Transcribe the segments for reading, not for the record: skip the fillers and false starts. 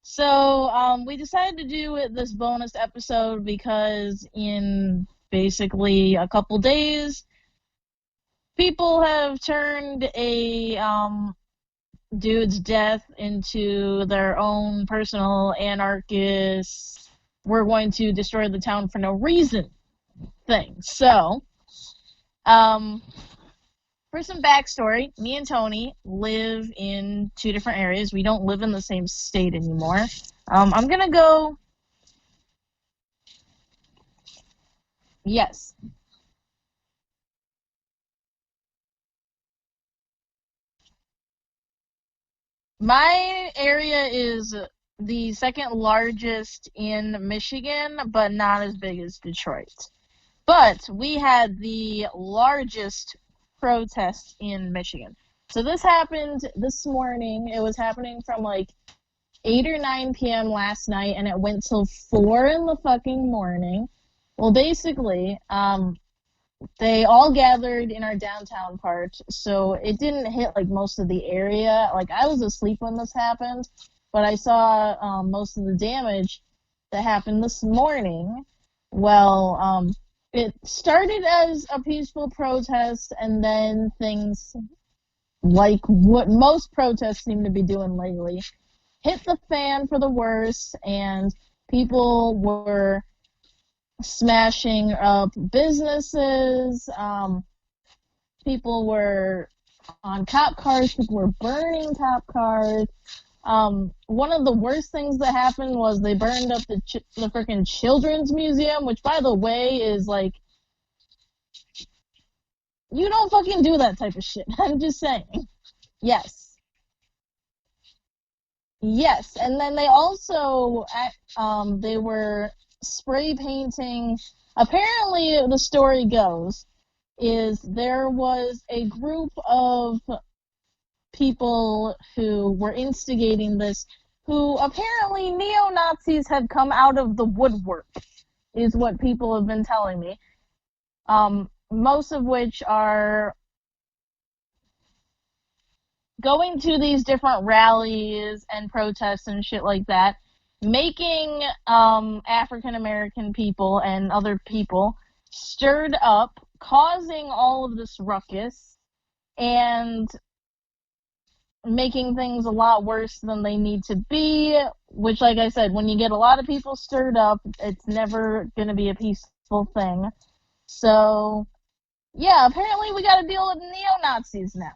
So we decided to do this bonus episode because in basically a couple days, people have turned a dude's death into their own personal anarchist, we're going to destroy the town for no reason thing. So, um, for some backstory, me and Tony live in two different areas. We don't live in the same state anymore. I'm gonna go. Yes. My area is the second largest in Michigan, but not as big as Detroit. But we had the largest protest in Michigan. So this happened this morning. It was happening from like 8 or 9 p.m. last night, and it went till 4 in the fucking morning. Well, basically, they all gathered in our downtown part, so it didn't hit like most of the area. Like I was asleep when this happened, but I saw most of the damage that happened this morning. Well, it started as a peaceful protest, and then things like what most protests seem to be doing lately hit the fan for the worse, and people were smashing up businesses. People were on cop cars. People were burning cop cars. One of the worst things that happened was they burned up the freaking children's museum, which, by the way, is like, you don't fucking do that type of shit. I'm just saying. Yes. Yes, and then they also, they were spray painting. Apparently, the story goes, is there was a group of people who were instigating this, who apparently neo-Nazis had come out of the woodwork, is what people have been telling me. Most of which are going to these different rallies and protests and shit like that, making African American people and other people stirred up, causing all of this ruckus, and making things a lot worse than they need to be, which, like I said, when you get a lot of people stirred up, it's never going to be a peaceful thing. So, yeah, apparently we got to deal with neo-Nazis now.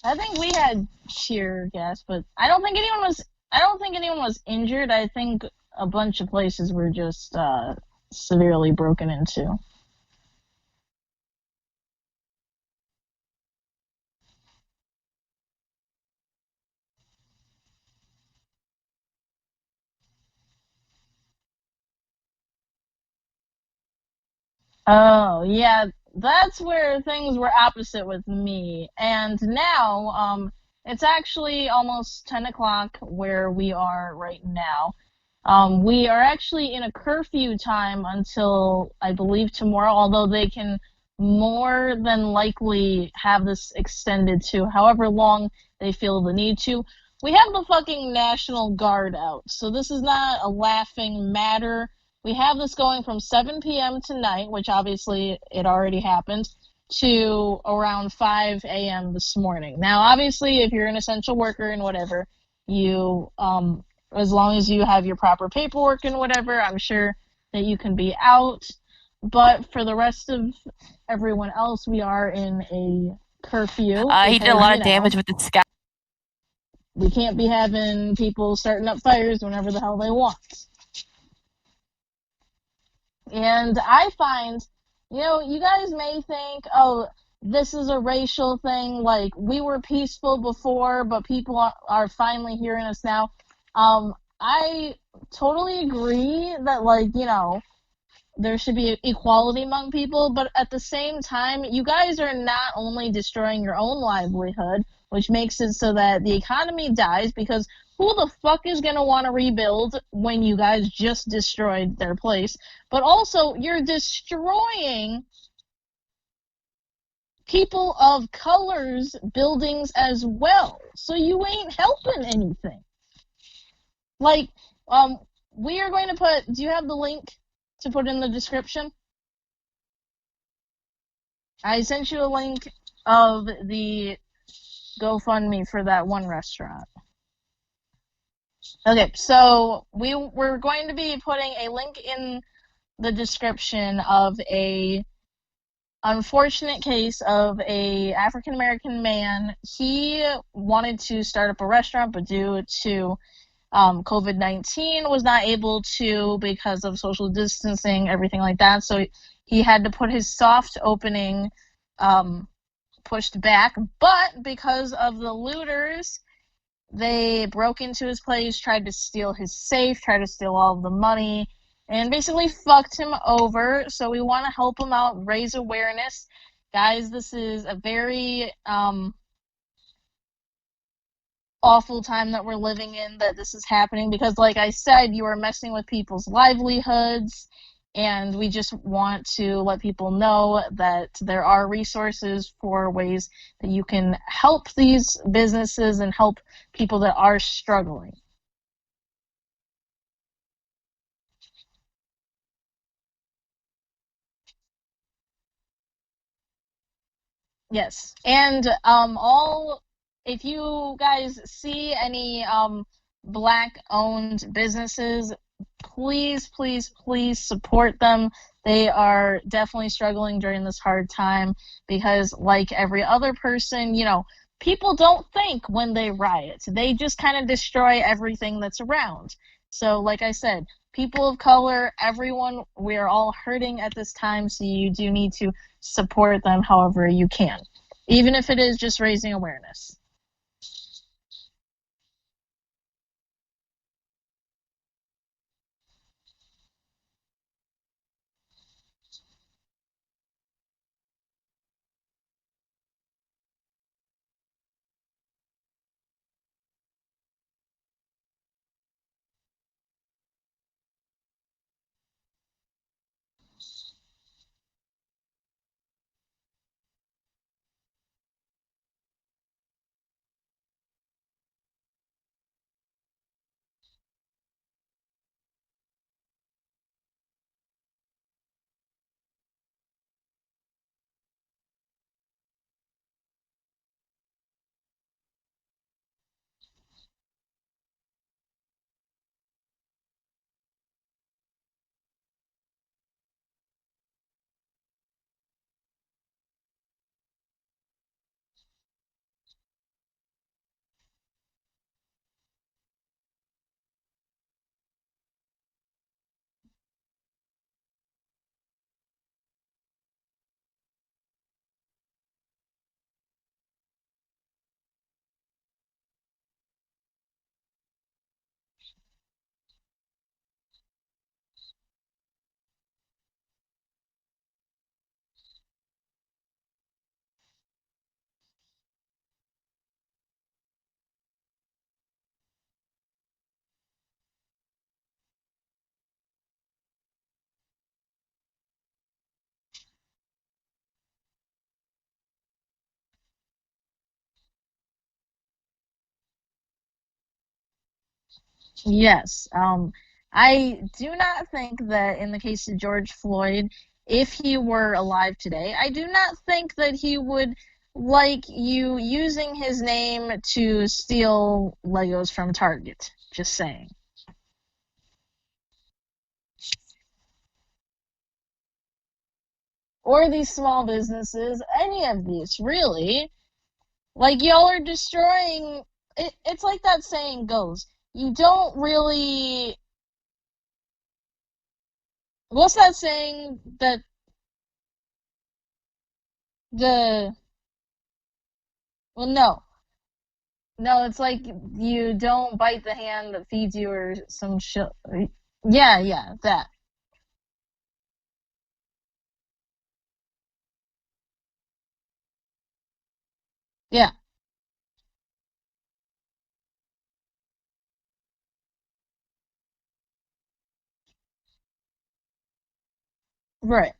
I think we had sheer gas, but I don't think anyone was injured. I think a bunch of places were just severely broken into. Oh, yeah, that's where things were opposite with me. And now, it's actually almost 10 o'clock where we are right now. We are actually in a curfew time until, I believe, tomorrow, although they can more than likely have this extended to however long they feel the need to. We have the fucking National Guard out, so this is not a laughing matter. We have this going from 7 p.m. tonight, which obviously it already happened, to around 5 a.m. this morning. Now, obviously, if you're an essential worker and whatever, you, as long as you have your proper paperwork and whatever, I'm sure that you can be out. But for the rest of everyone else, we are in a curfew. He did a lot of damage with the sky. We can't be having people starting up fires whenever the hell they want. And I find, you guys may think, oh, this is a racial thing, like, we were peaceful before, but people are finally hearing us now. I totally agree that, like, there should be equality among people, but at the same time, you guys are not only destroying your own livelihood, which makes it so that the economy dies, because who the fuck is going to want to rebuild when you guys just destroyed their place? But also, you're destroying people of color's buildings as well. So you ain't helping anything. Like, um, we are going to put, do you have the link to put in the description? I sent you a link of the GoFundMe for that one restaurant. Okay, so we're going to be putting a link in the description of a unfortunate case of a African American man. He wanted to start up a restaurant, but due to COVID-19 was not able to because of social distancing, everything like that. So he had to put his soft opening pushed back. But because of the looters, they broke into his place, tried to steal his safe, tried to steal all of the money, and basically fucked him over. So we want to help him out, raise awareness. Guys, this is a very awful time that we're living in, that this is happening, because like I said, you are messing with people's livelihoods, and we just want to let people know that there are resources for ways that you can help these businesses and help people that are struggling. Yes. And all if you guys see any black owned businesses, please, please, please support them. They are definitely struggling during this hard time because, like every other person, people don't think when they riot. They just kind of destroy everything that's around. So, like I said, people of color, everyone, we are all hurting at this time, so you do need to support them however you can, even if it is just raising awareness. Yes. I do not think that in the case of George Floyd, if he were alive today, I do not think that he would like you using his name to steal Legos from Target. Just saying. Or these small businesses, any of these, really. Like, y'all are destroying it. It's like that saying goes. You don't really. What's that saying that the. Well, no. No, it's like you don't bite the hand that feeds you or some shit. Yeah, yeah, that. Yeah, right.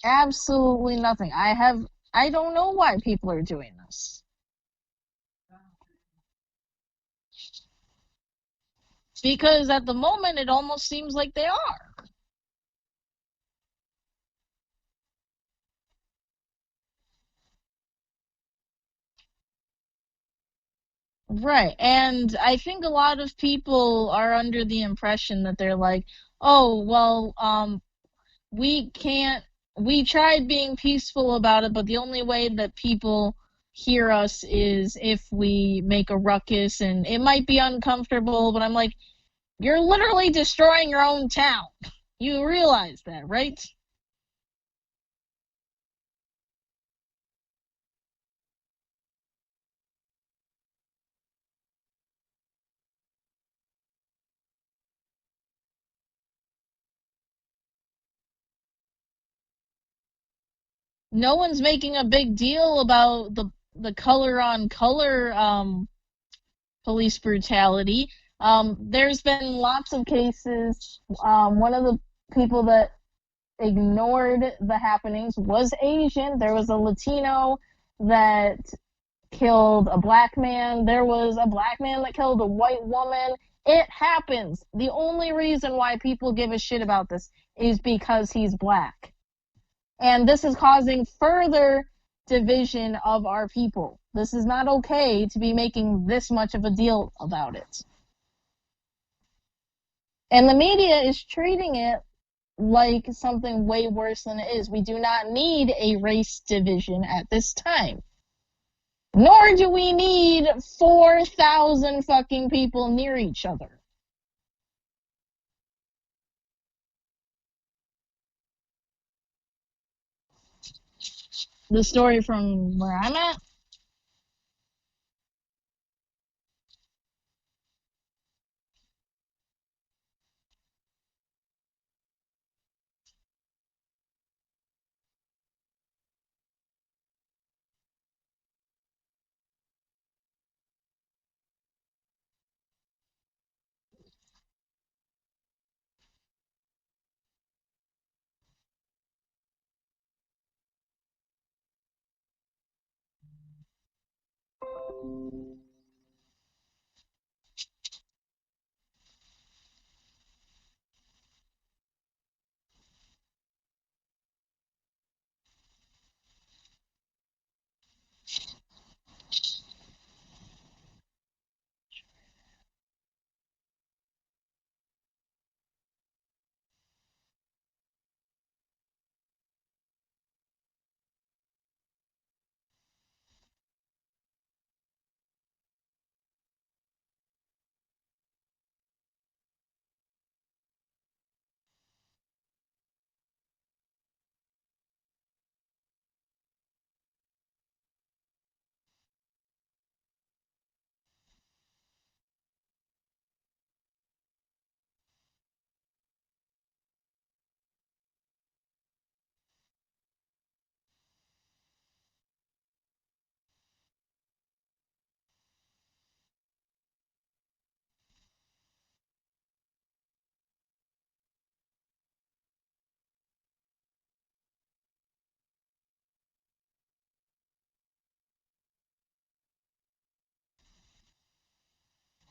Absolutely nothing. I don't know why people are doing this. Because at the moment, it almost seems like they are. Right. And I think a lot of people are under the impression that they're like, oh, well, we can't, we tried being peaceful about it, but the only way that people hear us is if we make a ruckus, and it might be uncomfortable, but I'm like, you're literally destroying your own town. You realize that, right? No one's making a big deal about the color on color police brutality. There's been lots of cases. One of the people that ignored the happenings was Asian. There was a Latino that killed a black man. There was a black man that killed a white woman. It happens. The only reason why people give a shit about this is because he's black. And this is causing further division of our people. This is not okay to be making this much of a deal about it. And the media is treating it like something way worse than it is. We do not need a race division at this time. Nor do we need 4,000 fucking people near each other. The story from where I'm at.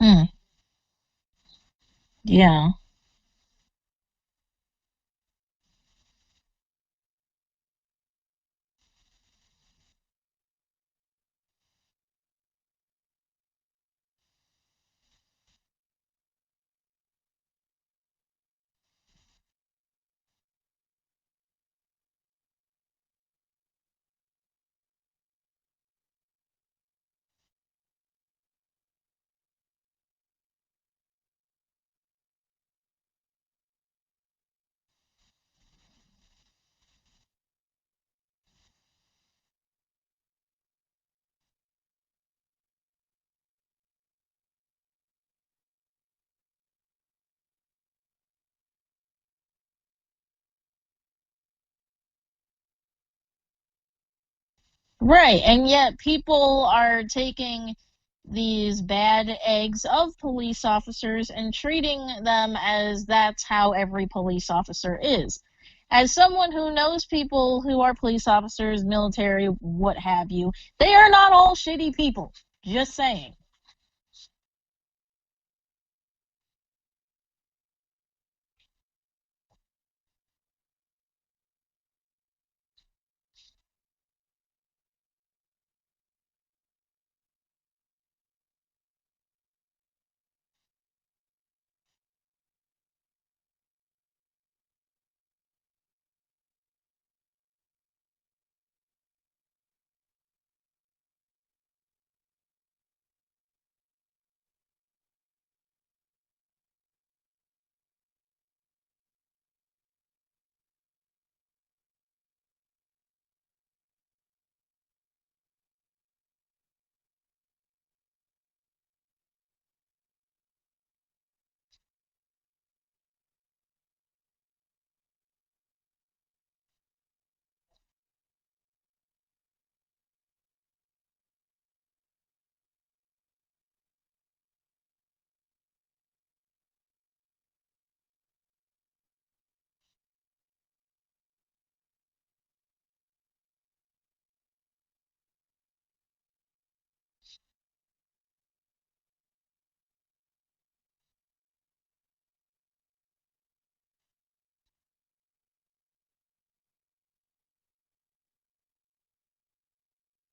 Hmm. Yeah. Right, and yet people are taking these bad eggs of police officers and treating them as that's how every police officer is. As someone who knows people who are police officers, military, what have you, they are not all shitty people. Just saying.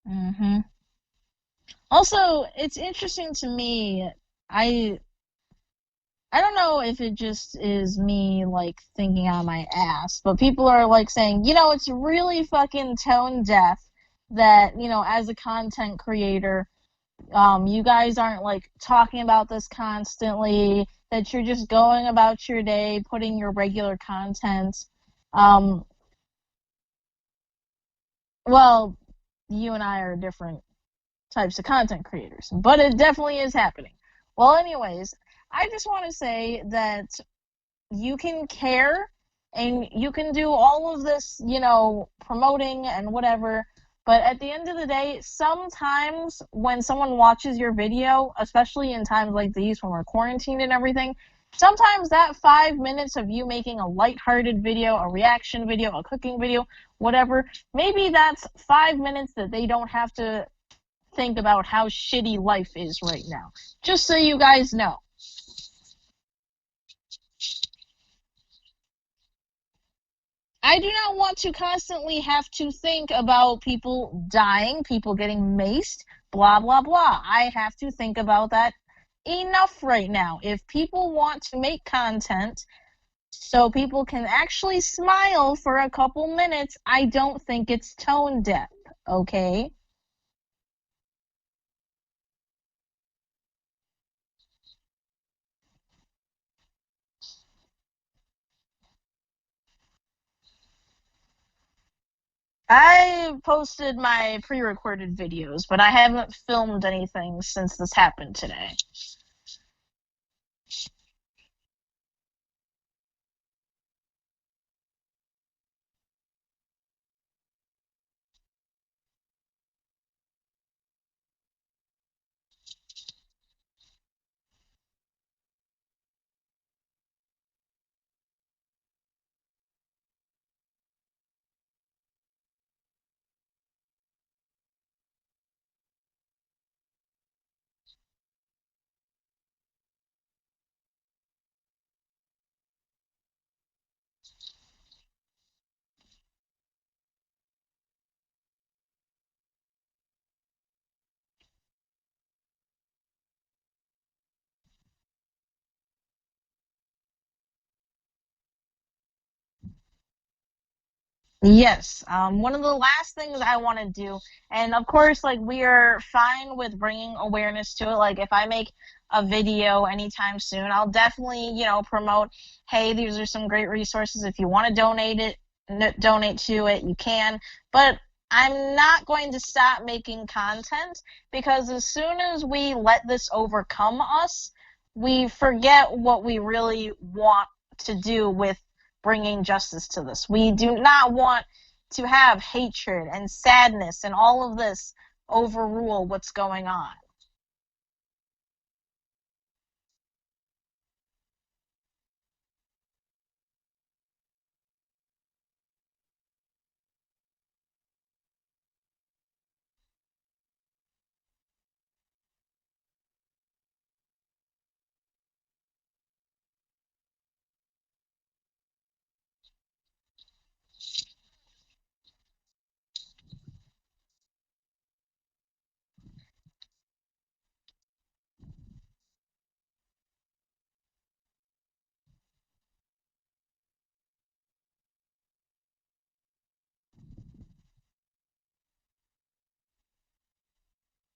Hmm. Also, it's interesting to me. I I don't know if it just is me like thinking on my ass, but people are like saying, it's really fucking tone deaf that, as a content creator, you guys aren't like talking about this constantly, that you're just going about your day, putting your regular content. Um, well, you and I are different types of content creators, but it definitely is happening. Well, anyways, I just want to say that you can care and you can do all of this, promoting and whatever. But at the end of the day, sometimes when someone watches your video, especially in times like these when we're quarantined and everything, sometimes that 5 minutes of you making a lighthearted video, a reaction video, a cooking video, whatever, maybe that's 5 minutes that they don't have to think about how shitty life is right now. Just so you guys know. I do not want to constantly have to think about people dying, people getting maced, blah, blah, blah. I have to think about that enough right now. If people want to make content so people can actually smile for a couple minutes, I don't think it's tone deaf, okay? I posted my pre recorded videos, but I haven't filmed anything since this happened today. Yes, one of the last things I want to do, and of course, like we are fine with bringing awareness to it. Like if I make a video anytime soon, I'll definitely, promote. Hey, these are some great resources. If you want to donate to it, you can. But I'm not going to stop making content because as soon as we let this overcome us, we forget what we really want to do with bringing justice to this. We do not want to have hatred and sadness and all of this overrule what's going on.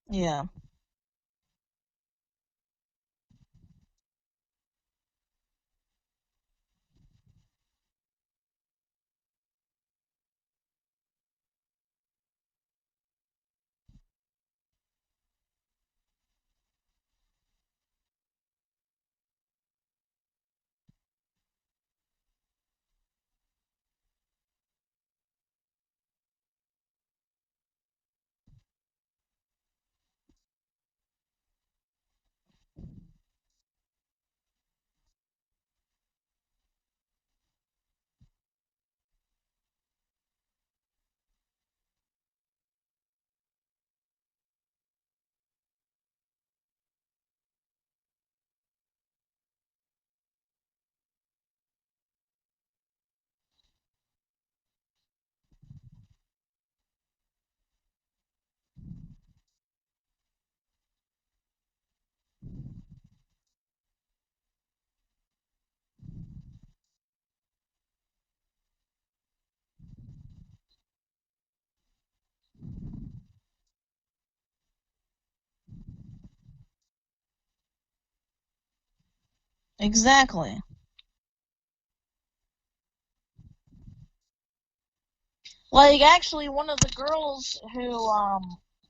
Yeah. Exactly. Like, actually, one of the girls who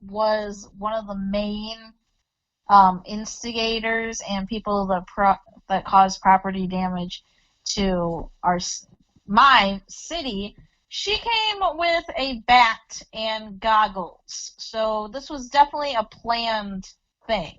was one of the main instigators and people that caused property damage to my city, she came with a bat and goggles. So this was definitely a planned thing.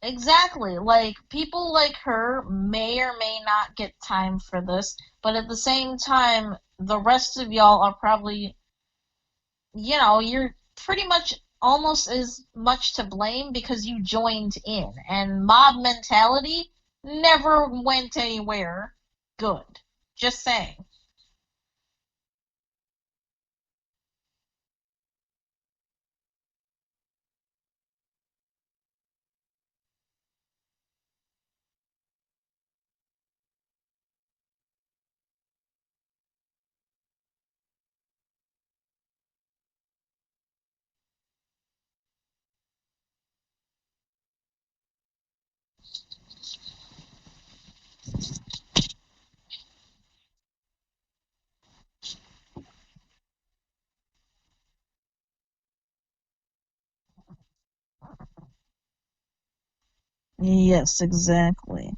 Exactly. Like, people like her may or may not get time for this, but at the same time, the rest of y'all are probably, you're pretty much almost as much to blame because you joined in. And mob mentality never went anywhere good. Just saying. Yes, exactly.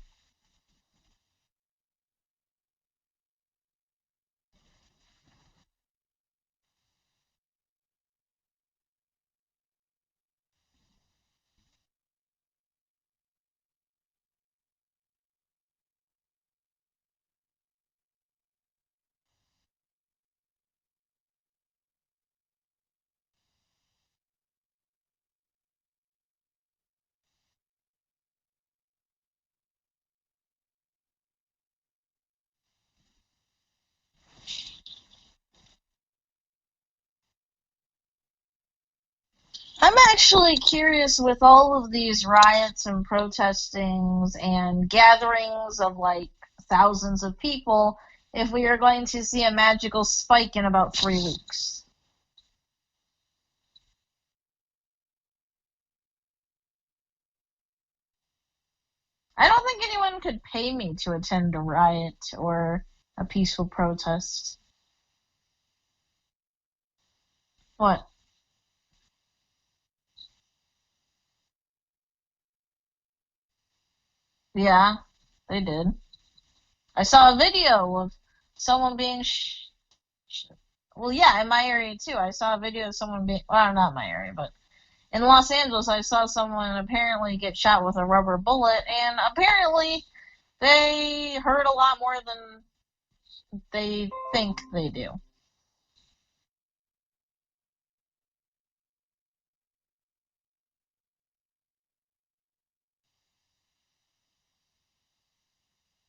I'm actually curious with all of these riots and protestings and gatherings of like thousands of people if we are going to see a magical spike in about 3 weeks. I don't think anyone someone could pay me to attend a riot or a peaceful protest. What? Yeah, they did. I saw a video of someone being well, yeah, in my area too. I saw a video of someone being, well, not my area, but in Los Angeles, I saw someone apparently get shot with a rubber bullet, and apparently they hurt a lot more than they think they do.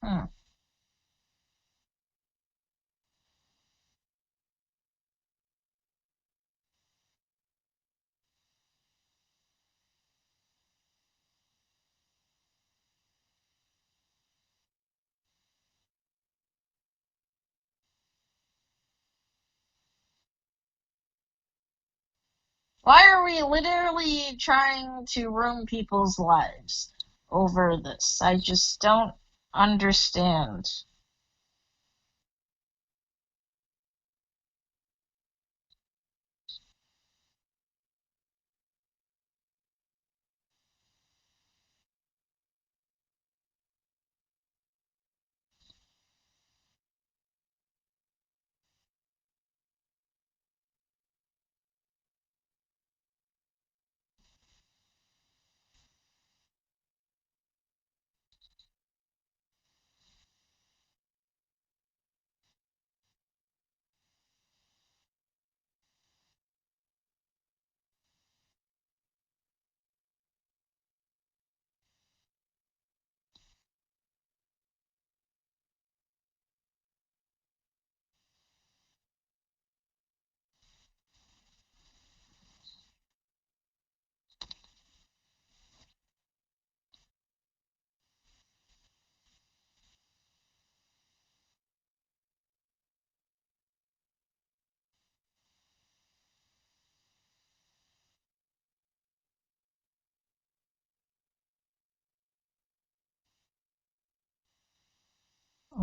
Hmm. Why are we literally trying to ruin people's lives over this? I just don't understand.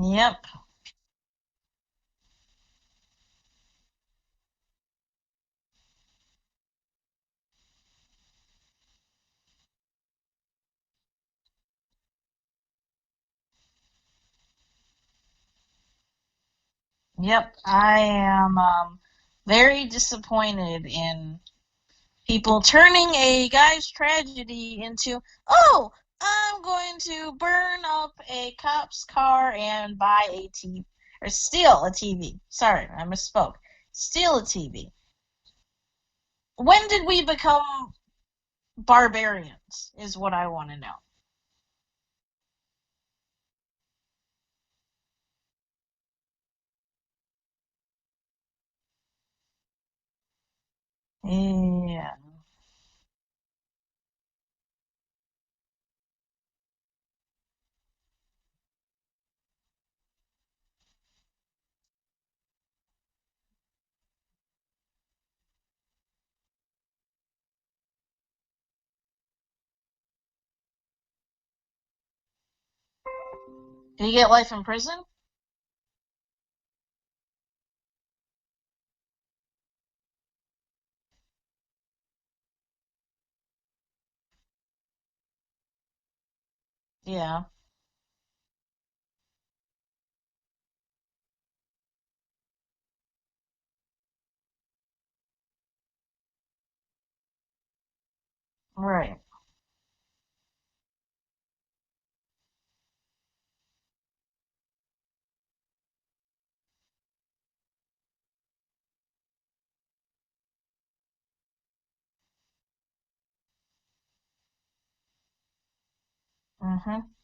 Yep. Yep. I am very disappointed in people turning a guy's tragedy into, oh, I'm going to burn up a cop's car and buy a TV, or steal a TV. Sorry, I misspoke. Steal a TV. When did we become barbarians, is what I want to know. Yeah. Did you get life in prison? Yeah. Right. Mm-hmm.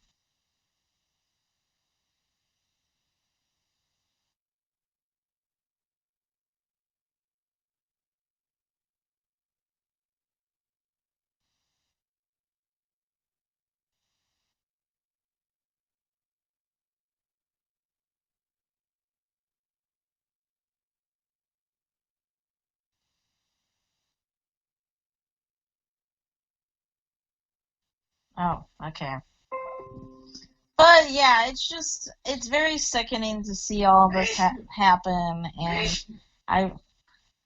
Oh, okay. But yeah, it's very sickening to see all this happen. And I,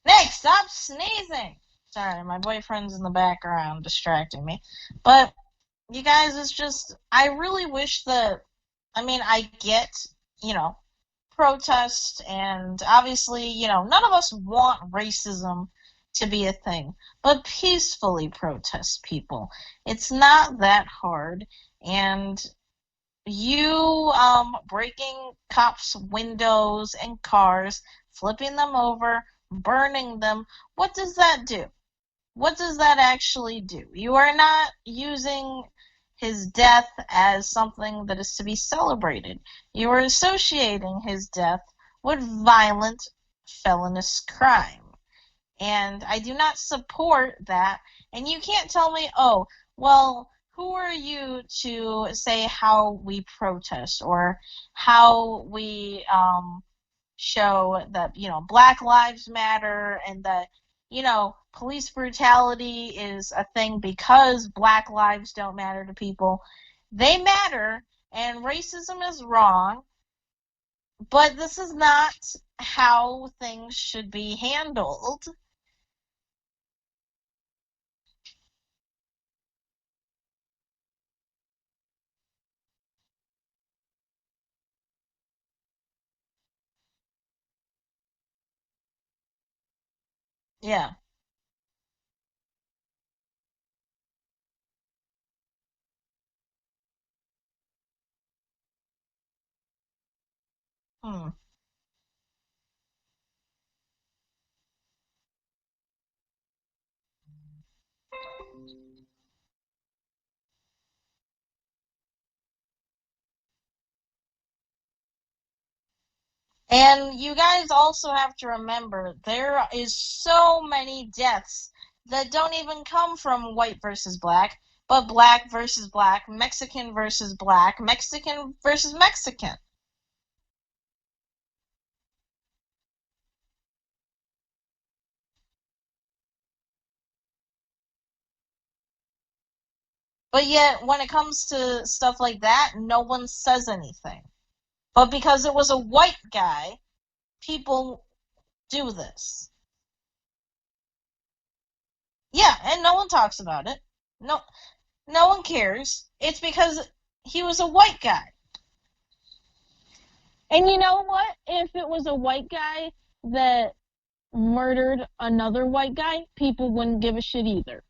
Nick, stop sneezing. Sorry, my boyfriend's in the background distracting me. But you guys, it's just, I really wish that, I mean, I get, you know, protest, and obviously, none of us want racism to be a thing, but peacefully protest, people. It's not that hard. And you breaking cops' windows and cars, flipping them over, burning them, what does that do? What does that actually do? You are not using his death as something that is to be celebrated. You are associating his death with violent, felonious crime. And I do not support that. And you can't tell me, oh, well, who are you to say how we protest or how we show that, Black Lives Matter, and that, police brutality is a thing because Black lives don't matter to people. They matter, and racism is wrong, but this is not how things should be handled. Yeah. Hmm. And you guys also have to remember there is so many deaths that don't even come from white versus black, but black versus black, Mexican versus black, Mexican versus Mexican. But yet, when it comes to stuff like that, no one says anything. But because it was a white guy, people do this. Yeah, and no one talks about it. No, no one cares. It's because he was a white guy. And you know what? If it was a white guy that murdered another white guy, people wouldn't give a shit either.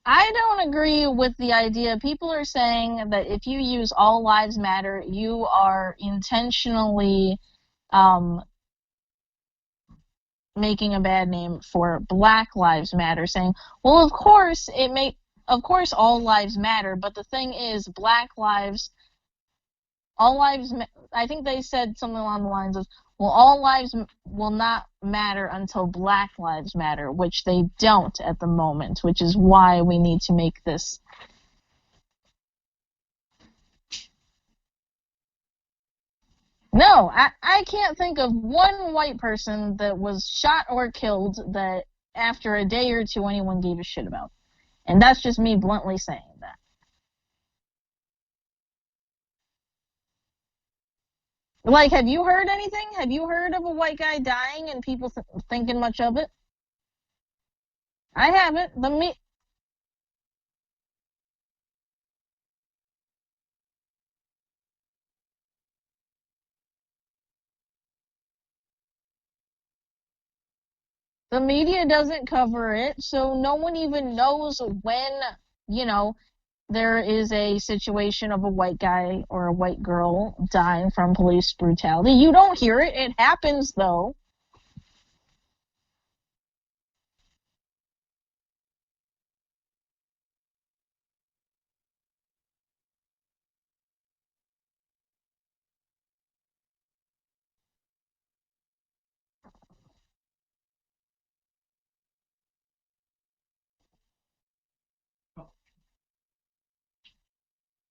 I don't agree with the idea. People are saying that if you use all lives matter, you are intentionally um, making a bad name for Black Lives Matter, saying, well, of course all lives matter, but the thing is, Black lives, all lives, I think they said something along the lines of, well, all lives will not matter until Black lives matter, which they don't at the moment, which is why we need to make this. No, I can't think of one white person that was shot or killed that after a day or two anyone gave a shit about. And that's just me bluntly saying that. Like, have you heard anything? Have you heard of a white guy dying and people thinking much of it? I haven't. The media doesn't cover it, so no one even knows when, you know, there is a situation of a white guy or a white girl dying from police brutality. You don't hear it. It happens, though.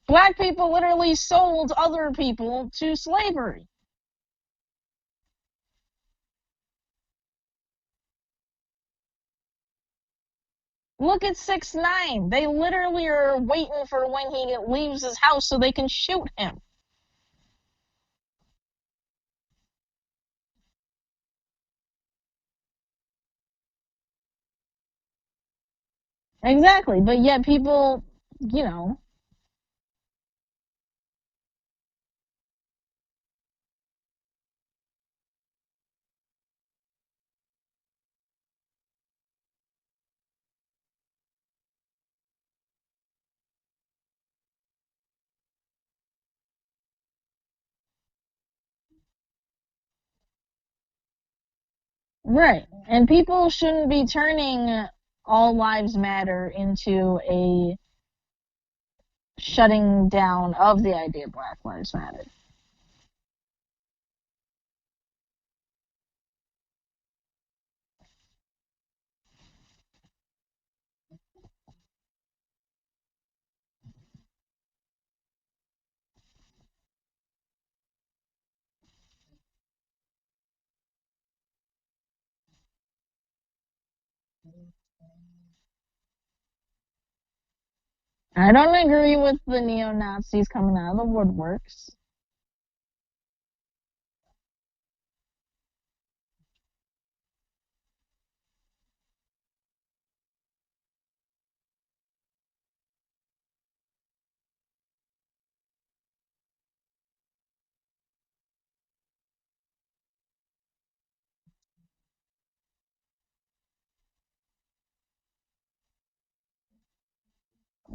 Black people literally sold other people to slavery. Look at 6ix9ine. They literally are waiting for when he leaves his house so they can shoot him. Exactly, but yet people, you know, right. And people shouldn't be turning all lives matter into a shutting down of the idea of Black Lives Matter. I don't agree with the neo Nazis coming out of the woodworks.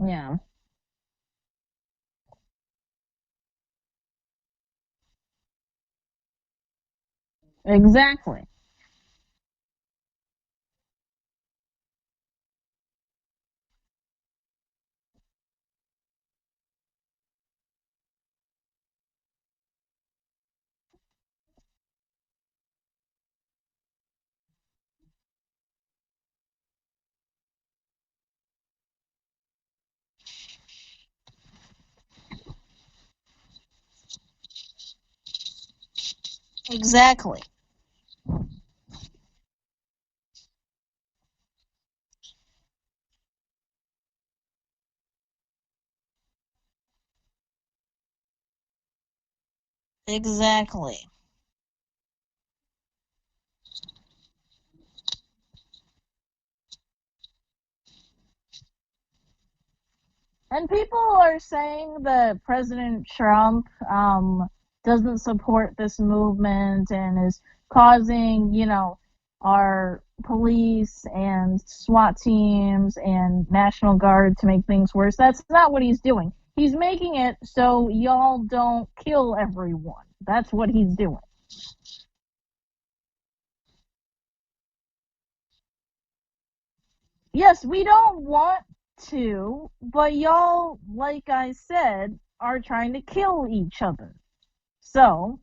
Yeah, exactly. Exactly. Exactly. And people are saying that President Trump doesn't support this movement and is causing, our police and SWAT teams and National Guard to make things worse. That's not what he's doing. He's making it so y'all don't kill everyone. That's what he's doing. Yes, we don't want to, but y'all, like I said, are trying to kill each other. So,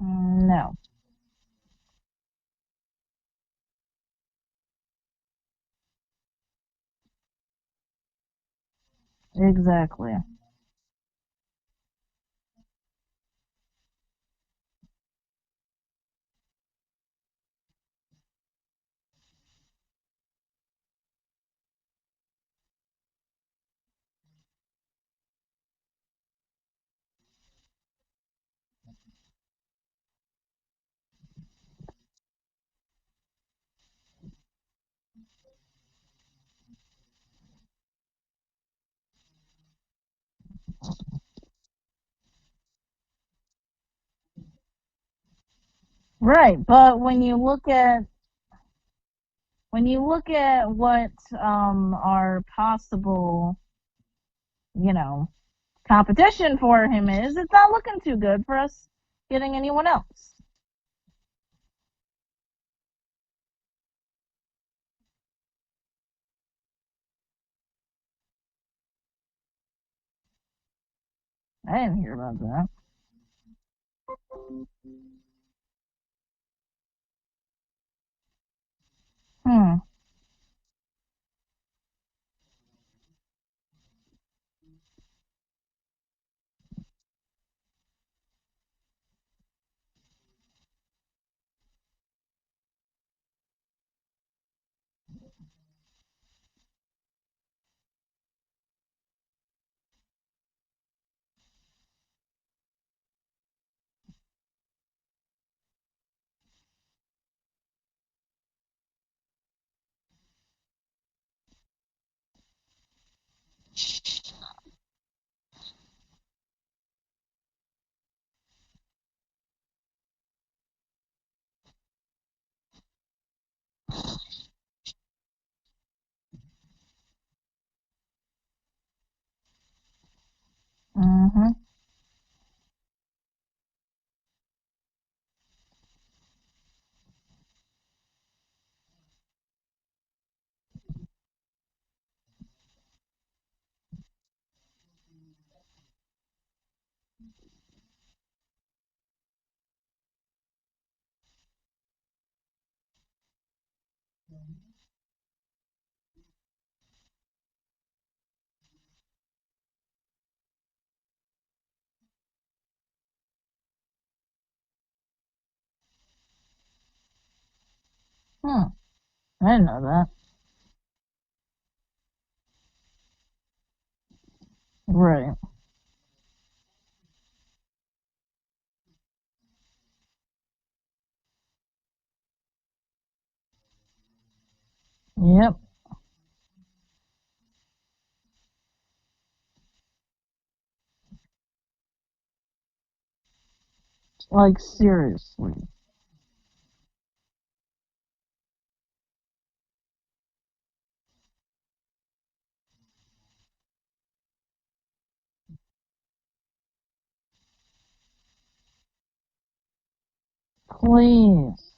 no, exactly. Right, but when you look at what our possible, you know, competition for him is, it's not looking too good for us getting anyone else. I didn't hear about that. Hmm. Mm-hmm. Hmm. I didn't know that. Right. Yep. Like, seriously. Please.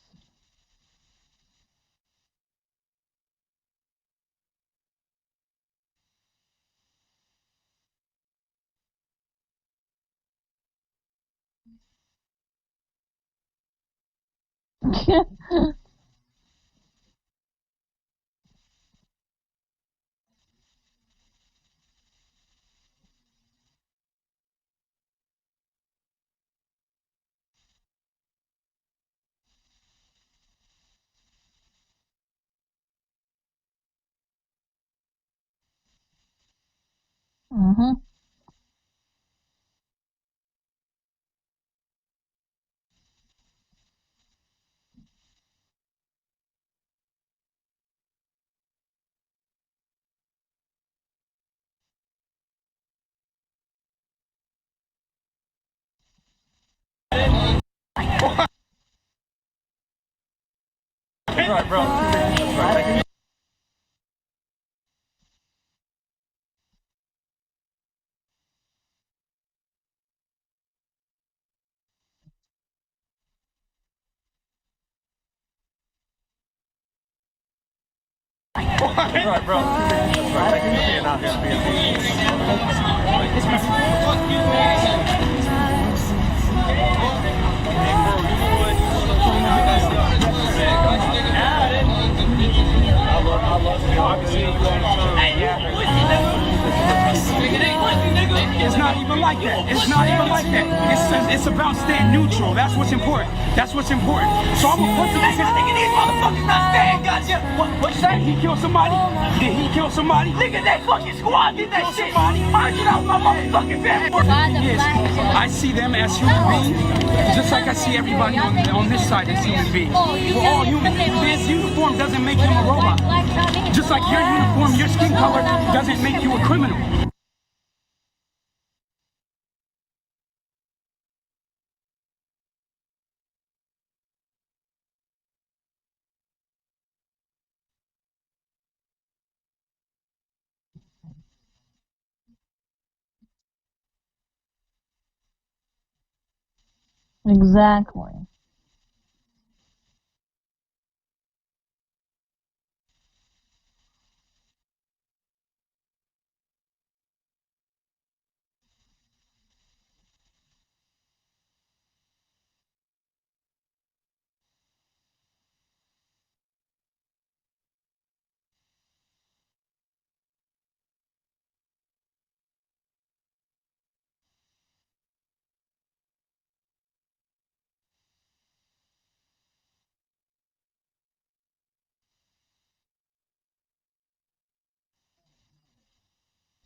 Mm-hmm. Right, bro. Right. Right, bro. Right. Thank you for being out here It's not even like that. It's not even like that. It's about staying neutral. That's what's important. That's what's important. So I'm gonna put the nigga, these motherfuckers not staying, gotcha. What you say? He killed somebody? Did he kill somebody? Nigga, that fucking squad did that shit. I get out my motherfucking family. Yes, I see them as human beings, just like I see everybody on this side as human beings. We're all human. This uniform doesn't make him a robot. Just like your uniform, your skin color doesn't make you a criminal. Exactly.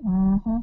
Mm-hmm.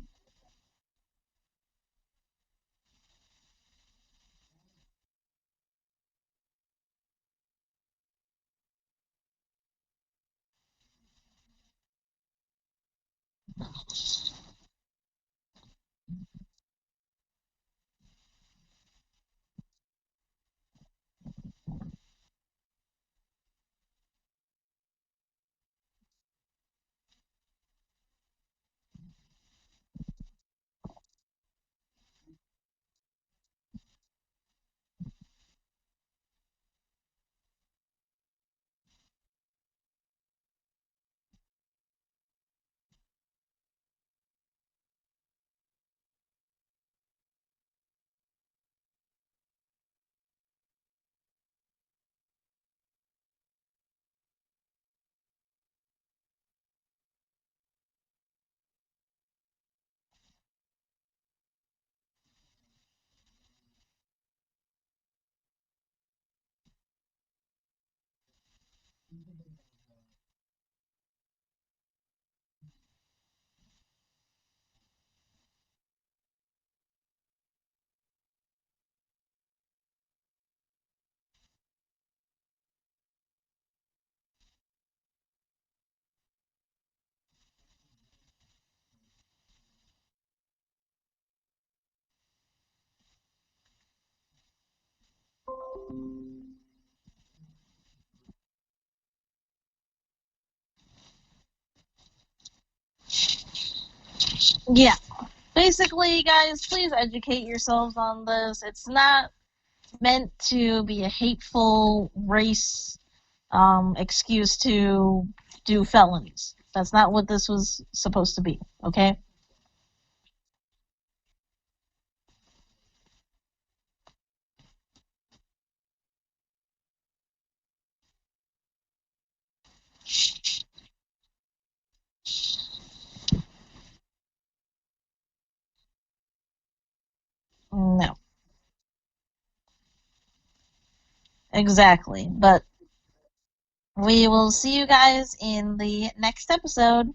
Yeah. Basically, guys, please educate yourselves on this. It's not meant to be a hateful race excuse to do felonies. That's not what this was supposed to be, okay? No. Exactly. But we will see you guys in the next episode.